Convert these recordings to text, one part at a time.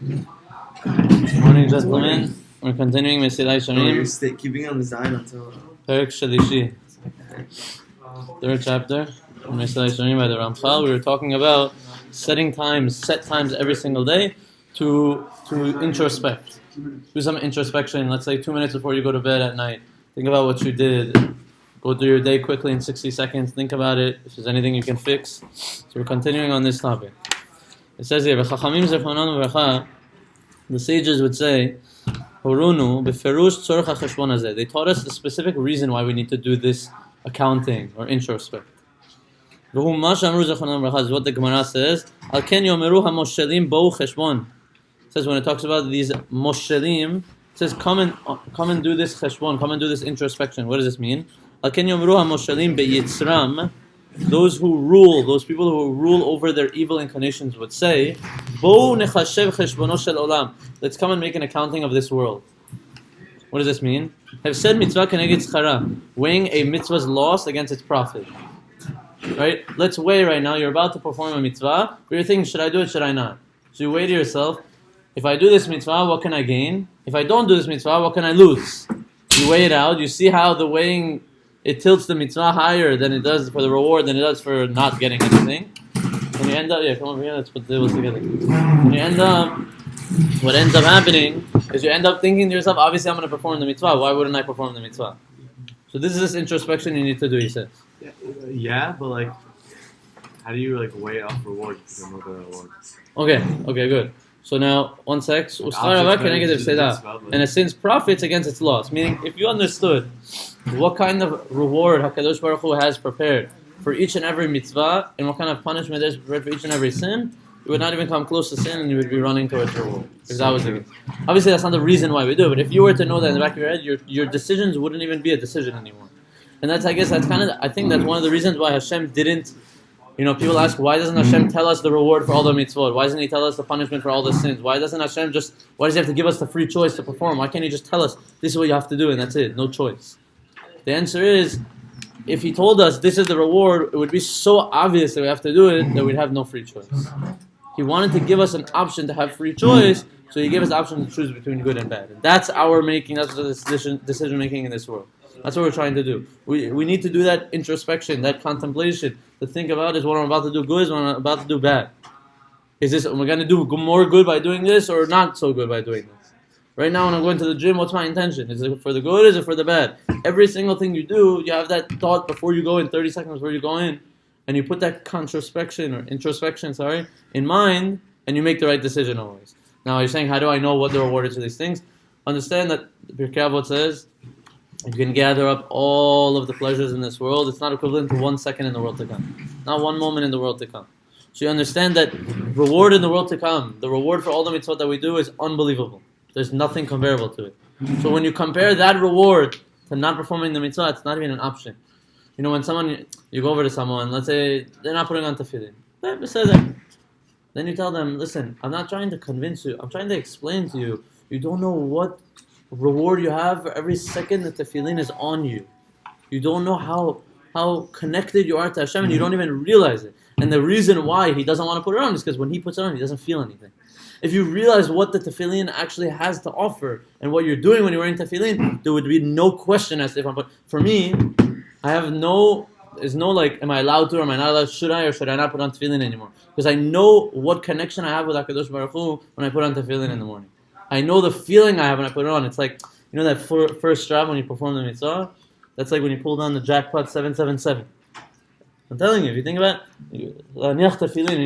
Good morning, gentlemen. We're continuing Mesillat Yesharim. You're keeping on the side until. Perek Shalishi, third chapter, Mesillat Yesharim by the Ramchal. We were talking about set times every single day to introspect. Do some introspection. Let's say 2 minutes before you go to bed at night. Think about what you did. Go through your day quickly in 60 seconds. Think about it. If there's anything you can fix. So we're continuing on this topic. It says here, the sages would say, they taught us the specific reason why we need to do this accounting or introspect. Is what the Gemara says. It says when it talks about these moshelim, it says come and do this cheshbon, come and do this introspection. What does this mean? Those who rule, those people who rule over their evil inclinations would say, let's come and make an accounting of this world. What does this mean? Have said mitzvah keneged schara, weighing a mitzvah's loss against its profit. Right? Let's weigh right now. You're about to perform a mitzvah, but you're thinking, should I do it, should I not? So you weigh to yourself, if I do this mitzvah, what can I gain? If I don't do this mitzvah, what can I lose? You weigh it out, you see how the weighing, it tilts the mitzvah higher than it does for the reward than it does for not getting anything. When you end up, come over here, let's put the tables together. When you end up, what ends up happening is you end up thinking to yourself, obviously I'm going to perform the mitzvah, why wouldn't I perform the mitzvah? So this is this introspection you need to do, he says. Yeah, but how do you weigh off reward if you don't know the reward? Okay, good. So now, one sec. And it sins profits against its loss. Meaning, if you understood what kind of reward HaKadosh Baruch Hu has prepared for each and every mitzvah, and what kind of punishment there's prepared for each and every sin, you would not even come close to sin, and you would be running towards reward. If that was the case. Obviously, that's not the reason why we do it, but if you were to know that in the back of your head, your decisions wouldn't even be a decision anymore. And I think that's one of the reasons why Hashem didn't. People ask, why doesn't Hashem tell us the reward for all the mitzvot? Why doesn't He tell us the punishment for all the sins? Why does He have to give us the free choice to perform? Why can't He just tell us, this is what you have to do, and that's it, no choice? The answer is, if He told us this is the reward, it would be so obvious that we have to do it, that we'd have no free choice. He wanted to give us an option to have free choice, so He gave us the option to choose between good and bad. And that's the decision making in this world. That's what we're trying to do. We need to do that introspection, that contemplation, to think about is what I'm about to do good, is what I'm about to do bad. Am I going to do more good by doing this or not so good by doing this? Right now when I'm going to the gym, what's my intention? Is it for the good, is it for the bad? Every single thing you do, you have that thought before you go in, 30 seconds before you go in, and you put that introspection, in mind, and you make the right decision always. Now you're saying, how do I know what the reward is for these things? Understand that Pirkei Avot says, you can gather up all of the pleasures in this world. It's not equivalent to 1 second in the world to come. Not 1 moment in the world to come. So you understand that reward in the world to come, the reward for all the mitzvot that we do is unbelievable. There's nothing comparable to it. So when you compare that reward to not performing the mitzvah, it's not even an option. When you go over to someone, let's say they're not putting on tefillin. Then you tell them, listen, I'm not trying to convince you. I'm trying to explain to you. You don't know what reward you have for every second that tefillin is on you. You don't know how connected you are to Hashem, and you don't even realize it. And the reason why He doesn't want to put it on is because when He puts it on, He doesn't feel anything. If you realize what the tefillin actually has to offer and what you're doing when you're wearing tefillin, there would be no question as to if I'm. But for me, there's no am I allowed to or am I not allowed? Should I or should I not put on tefillin anymore? Because I know what connection I have with HaKadosh Baruch Hu when I put on tefillin in the morning. I know the feeling I have when I put it on. It's like, that first strap when you perform the mitzvah? That's like when you pull down the jackpot 777. I'm telling you, if you think about it, and you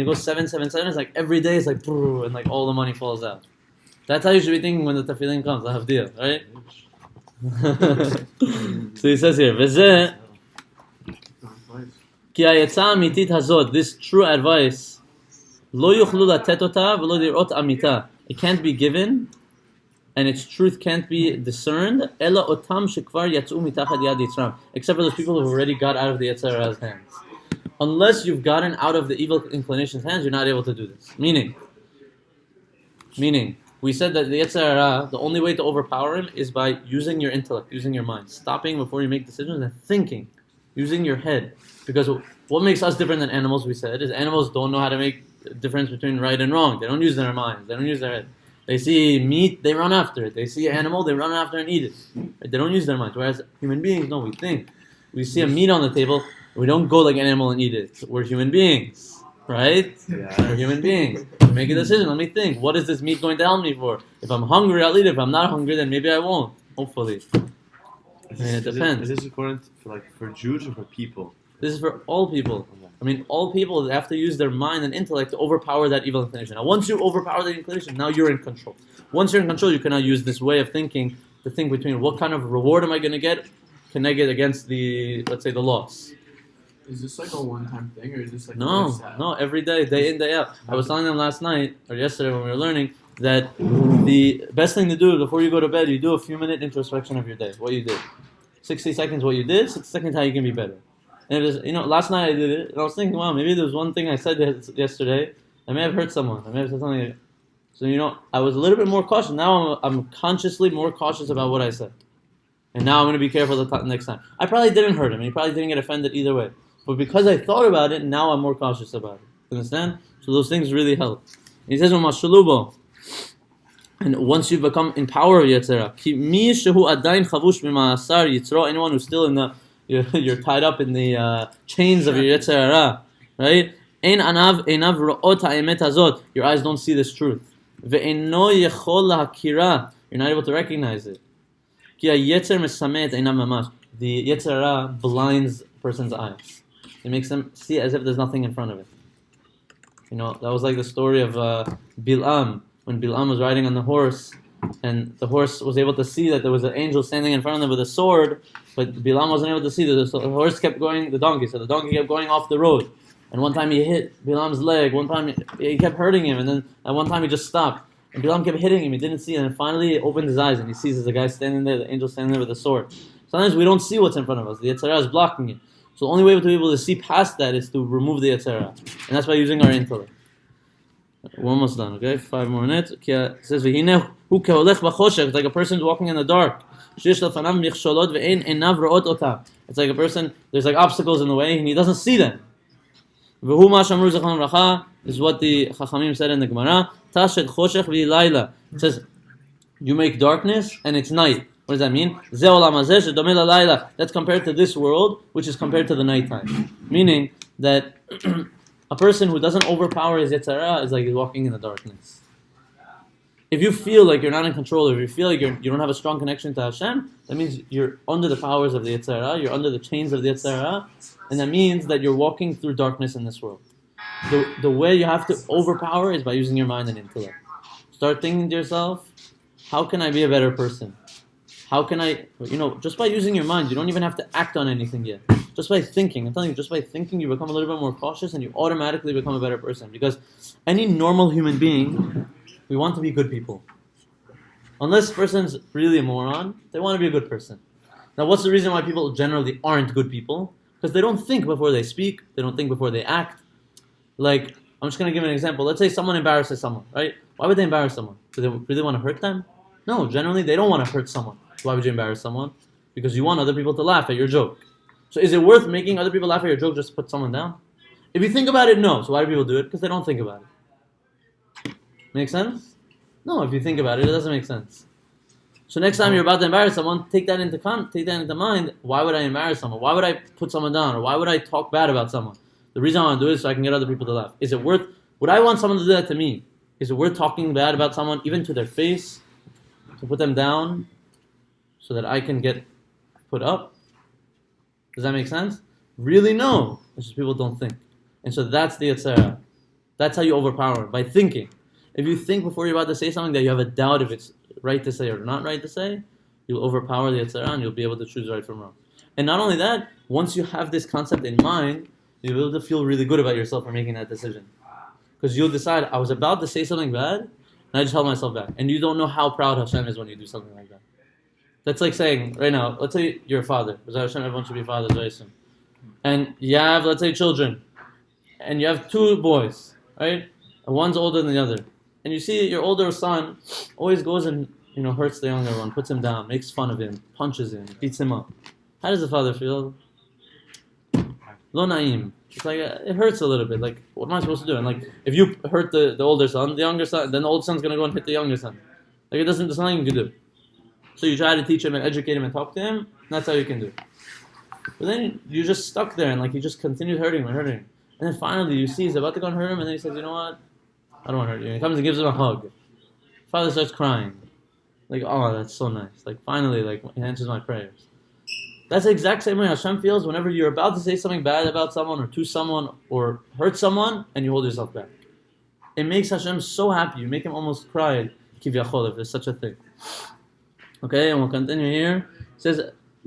go 777, it's like every day it's like, and all the money falls out. That's how you should be thinking when the tefillin comes, the havdiyah, right? So he says here, Ki ha'yetza amitit hazot, this true advice, lo yuchlu latet ota v'lo lirot amita. It can't be given, and its truth can't be discerned. Ela otam shekvar yatzu mitachad yad yitzram, except for those people who already got out of the Yetzer Hara's hands. Unless you've gotten out of the evil inclination's hands, you're not able to do this. Meaning, we said that the Yetzer Hara, the only way to overpower him is by using your intellect, using your mind, stopping before you make decisions and thinking, using your head. Because what makes us different than animals, we said, is animals don't know how to make a difference between right and wrong. They don't use their minds. They don't use their head. They see meat, they run after it. They see an animal, they run after and eat it. Right? They don't use their minds. Whereas human beings, no, we think. We see a meat on the table, we don't go like an animal and eat it. We're human beings, right? Yeah. We're human beings. We make a decision. Let me think. What is this meat going to help me for? If I'm hungry, I'll eat it. If I'm not hungry, then maybe I won't. Hopefully. It depends. Is this according to, for Jews or for people? This is for all people. I mean, all people have to use their mind and intellect to overpower that evil inclination. Now, once you overpower that inclination, now you're in control. Once you're in control, you cannot use this way of thinking to think between what kind of reward am I going to get, can I get against the, let's say, the loss. Is this like a one-time thing, or is this like No, every day, day in, day out. I was telling them last night, or yesterday when we were learning, that the best thing to do before you go to bed, you do a few-minute introspection of your day, what you did. 60 seconds what you did, 60 seconds how you can be better. And it was, last night I did it, and I was thinking, wow, maybe there was one thing I said yesterday, I may have hurt someone, I may have said something. So, I was a little bit more cautious. Now I'm consciously more cautious about what I said. And now I'm going to be careful the next time. I probably didn't hurt him, he probably didn't get offended either way. But because I thought about it, now I'm more cautious about it. Understand? So those things really help. He says, and once you become in power of Yetzirah, anyone who's still in the, you're tied up in the chains of your Yetzirah, right? Your eyes don't see this truth. You're not able to recognize it. The Yetzirah blinds a person's eyes. It makes them see as if there's nothing in front of it. That was like the story of Bil'am, when Bil'am was riding on the horse, and the horse was able to see that there was an angel standing in front of them with a sword, but Bil'am wasn't able to see that. So the horse kept going, the donkey kept going off the road. And one time he hit Bil'am's leg, one time he kept hurting him, and then at one time he just stopped. And Bil'am kept hitting him, he didn't see it, and finally he opened his eyes and he sees there's a guy standing there, the angel standing there with a sword. Sometimes we don't see what's in front of us, the Yetzirah is blocking it. So the only way to be able to see past that is to remove the Yetzirah. And that's by using our intellect. We're almost done, okay? 5 more minutes. It says, it's like a person walking in the dark. It's like a person, there's like obstacles in the way and he doesn't see them. Is what the Chachamim said in the Gemara. It says, you make darkness and it's night. What does that mean? That's compared to this world, which is compared to the nighttime. Meaning that a person who doesn't overpower his Yetzirah is like he's walking in the darkness. If you feel like you're not in control, if you feel like you don't have a strong connection to Hashem, that means you're under the powers of the Yetzirah, you're under the chains of the Yetzirah, and that means that you're walking through darkness in this world. The way you have to overpower is by using your mind and intellect. Start thinking to yourself, how can I be a better person? How can I, just by using your mind, you don't even have to act on anything yet. Just by thinking, I'm telling you, just by thinking, you become a little bit more cautious and you automatically become a better person. Because any normal human being, we want to be good people. Unless a person's really a moron, they want to be a good person. Now, what's the reason why people generally aren't good people? Because they don't think before they speak, they don't think before they act. Like, I'm just going to give an example. Let's say someone embarrasses someone, right? Why would they embarrass someone? Do they really want to hurt them? No, generally they don't want to hurt someone. Why would you embarrass someone? Because you want other people to laugh at your joke. So is it worth making other people laugh at your joke just to put someone down? If you think about it, no. So why do people do it? Because they don't think about it. Make sense? No, if you think about it, it doesn't make sense. So next time you're about to embarrass someone, take that into mind. Why would I embarrass someone? Why would I put someone down? Or why would I talk bad about someone? The reason I want to do it is so I can get other people to laugh. Is it worth, would I want someone to do that to me? Is it worth talking bad about someone, even to their face, to put them down, so that I can get put up? Does that make sense? Really, no. It's just people don't think. And so that's the Yetzirah. That's how you overpower it, by thinking. If you think before you're about to say something that you have a doubt if it's right to say or not right to say, you'll overpower the Yetzirah and you'll be able to choose right from wrong. And not only that, once you have this concept in mind, you'll be able to feel really good about yourself for making that decision. Because you'll decide, I was about to say something bad, and I just held myself back. And you don't know how proud Hashem is when you do something like that. That's like saying, right now, let's say you're a father. Because Hashem, everyone should be fathers very soon. And you have, let's say, children. And you have 2 boys, right? And one's older than the other. And you see your older son always goes and hurts the younger one, puts him down, makes fun of him, punches him, beats him up. How does the father feel? Lo naim. It's like it hurts a little bit. Like, what am I supposed to do? And like, if you hurt the older son, the younger son, then the older son's gonna go and hit the younger son. Like, it doesn't. There's nothing you can do. So you try to teach him and educate him and talk to him. And that's how you can do it. But then you're just stuck there, and like he just continues hurting him and hurting him. And then finally you see he's about to go and hurt him, and then he says, "You know what? I don't want to hurt you." And he comes and gives him a hug. Father starts crying. Like, oh, that's so nice. Like, finally, like, he answers my prayers. That's the exact same way Hashem feels whenever you're about to say something bad about someone or to someone or hurt someone and you hold yourself back. It makes Hashem so happy. You make him almost cry, kivyachol, if there's such a thing. Okay, and we'll continue here. It says,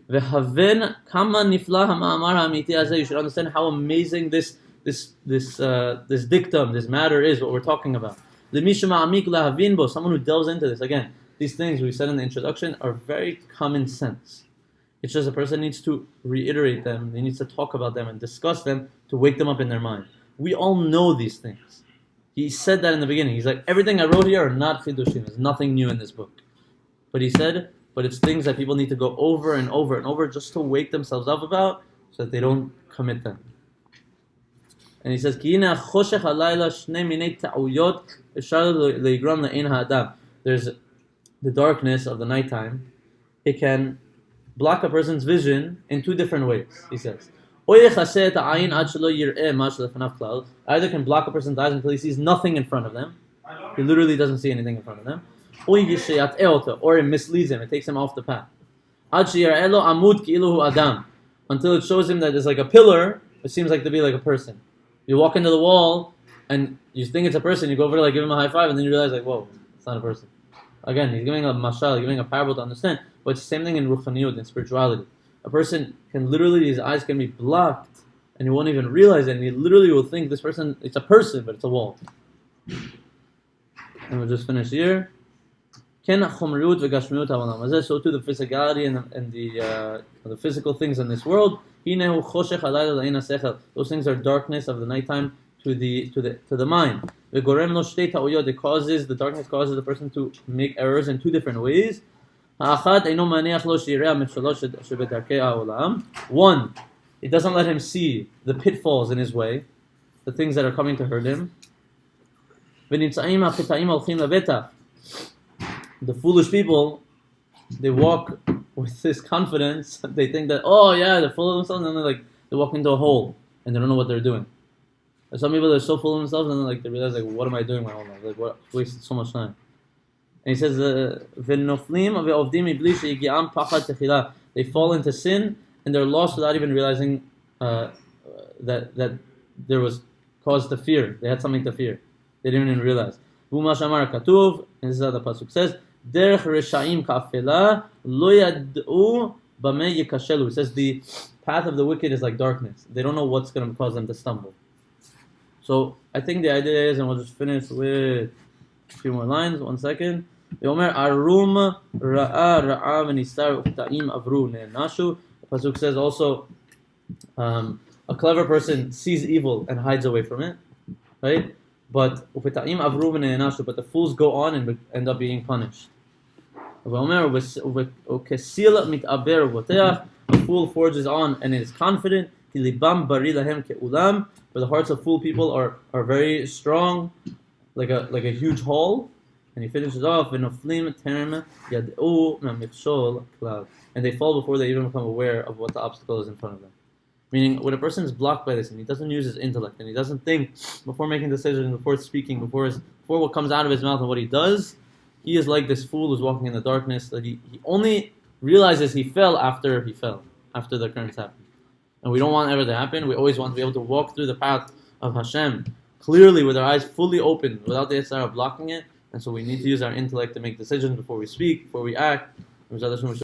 "V'haven kama nifla ha'ma'amar ha'amiti hazeh." You should understand how amazing this dictum, this matter is, what we're talking about. L'mishu ma'amik lahavin bo, someone who delves into this. Again, these things we said in the introduction are very common sense. It's just a person needs to reiterate them, he needs to talk about them and discuss them to wake them up in their mind. We all know these things. He said that in the beginning. He's like, everything I wrote here are not chidushim. There's nothing new in this book. But he said, but it's things that people need to go over and over and over just to wake themselves up about so that they don't commit them. And he says, there's the darkness of the nighttime. It can block a person's vision in two different ways, he says. Either can block a person's eyes until he sees nothing in front of them. He literally doesn't see anything in front of them. Or it misleads him, it takes him off the path. Until it shows him that there's like a pillar, it seems like to be like a person. You walk into the wall, and you think it's a person, you go over to like give him a high five, and then you realize like, whoa, it's not a person. Again, he's giving a mashal, giving a parable to understand. But it's the same thing in ruchaniyut, in spirituality. A person can literally, his eyes can be blocked, and he won't even realize it, and he literally will think this person, it's a person, but it's a wall. And we'll just finish here. So too the physicality and the physical things in this world. Those things are darkness of the nighttime to the mind. The darkness causes the person to make errors in two different ways. One, it doesn't let him see the pitfalls in his way, the things that are coming to hurt him. The foolish people, they walk with this confidence. They think that, oh yeah, they're full of themselves, and then they walk into a hole and they don't know what they're doing. And some people are so full of themselves, and then they realize what am I doing my whole life? Like, what wasted so much time. And he says, they fall into sin and they're lost without even realizing that there was cause to fear. They had something to fear. They didn't even realize. And this is how the pasuk says, it says the path of the wicked is like darkness. They don't know what's going to cause them to stumble. So I think the idea is, and we'll just finish with a few more lines. 1 second. The pasuk says also, a clever person sees evil and hides away from it, right? But the fools go on and end up being punished. A fool forges on and is confident. For the hearts of fool people are very strong, like a huge hole. And he finishes off, and they fall before they even become aware of what the obstacle is in front of them. Meaning, when a person is blocked by this, and he doesn't use his intellect, and he doesn't think before making decisions, before speaking, before what comes out of his mouth and what he does, he is like this fool who's walking in the darkness, that he only realizes he fell, after the occurrence happened. And we don't want ever to happen. We always want to be able to walk through the path of Hashem clearly with our eyes fully open, without the Yisra blocking it. And so we need to use our intellect to make decisions before we speak, before we act.